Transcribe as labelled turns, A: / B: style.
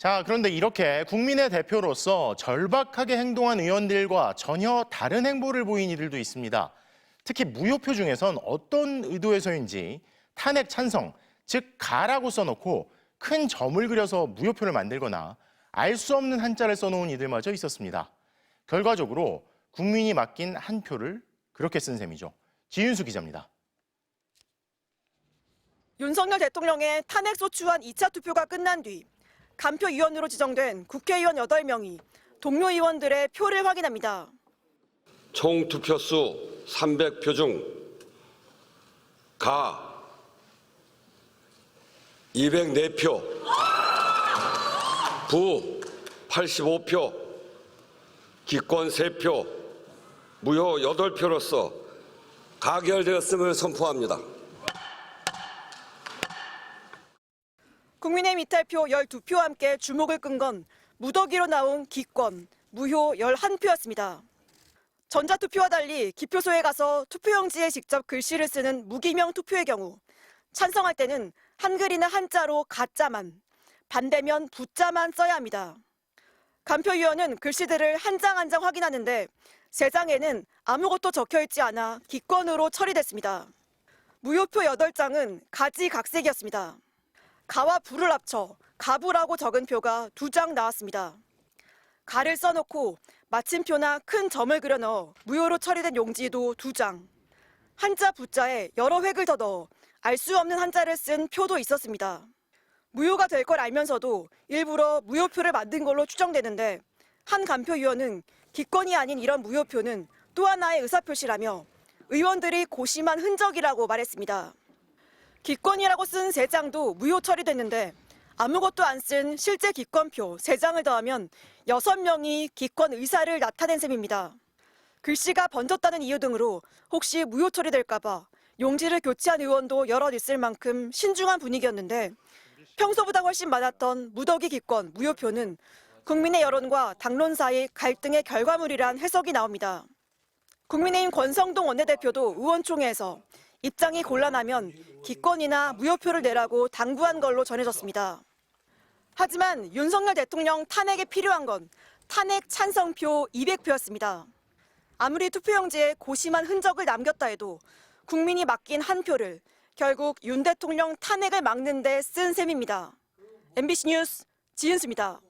A: 자, 그런데 이렇게 국민의 대표로서 절박하게 행동한 의원들과 전혀 다른 행보를 보인 이들도 있습니다. 특히 무효표 중에선 어떤 의도에서인지 탄핵 찬성, 즉 가라고 써놓고 큰 점을 그려서 무효표를 만들거나 알 수 없는 한자를 써놓은 이들마저 있었습니다. 결과적으로 국민이 맡긴 한 표를 그렇게 쓴 셈이죠. 지윤수 기자입니다.
B: 윤석열 대통령의 탄핵 소추안 2차 투표가 끝난 뒤 간표위원으로 지정된 국회의원 8명이 동료 의원들의 표를 확인합니다.
C: 총 투표수 300표 중 가 204표, 부 85표, 기권 3표, 무효 8표로서 가결되었음을 선포합니다.
B: 국민의힘 이탈표 12표와 함께 주목을 끈 건 무더기로 나온 기권, 무효 11표였습니다. 전자투표와 달리 기표소에 가서 투표용지에 직접 글씨를 쓰는 무기명 투표의 경우 찬성할 때는 한글이나 한자로 가자만, 반대면 부자만 써야 합니다. 간표위원은 글씨들을 한 장 한 장 확인하는데 3장에는 아무것도 적혀있지 않아 기권으로 처리됐습니다. 무효표 8장은 가지각색이었습니다. 가와 부를 합쳐 가부라고 적은 표가 2장 나왔습니다. 가를 써놓고 마침표나 큰 점을 그려 넣어 무효로 처리된 용지도 2장. 한자 부자에 여러 획을 더 넣어 알 수 없는 한자를 쓴 표도 있었습니다. 무효가 될 걸 알면서도 일부러 무효표를 만든 걸로 추정되는데 한 간표위원은 기권이 아닌 이런 무효표는 또 하나의 의사표시라며 의원들이 고심한 흔적이라고 말했습니다. 기권이라고 쓴 3장도 무효 처리됐는데 아무것도 안 쓴 실제 기권표 3장을 더하면 6명이 기권 의사를 나타낸 셈입니다. 글씨가 번졌다는 이유 등으로 혹시 무효 처리될까 봐 용지를 교체한 의원도 여럿 있을 만큼 신중한 분위기였는데 평소보다 훨씬 많았던 무더기 기권 무효표는 국민의 여론과 당론 사이 갈등의 결과물이란 해석이 나옵니다. 국민의힘 권성동 원내대표도 의원총회에서 입장이 곤란하면 기권이나 무효표를 내라고 당부한 걸로 전해졌습니다. 하지만 윤석열 대통령 탄핵에 필요한 건 탄핵 찬성표 200표였습니다. 아무리 투표용지에 고심한 흔적을 남겼다 해도 국민이 맡긴 한 표를 결국 윤 대통령 탄핵을 막는 데 쓴 셈입니다. MBC 뉴스 지은수입니다.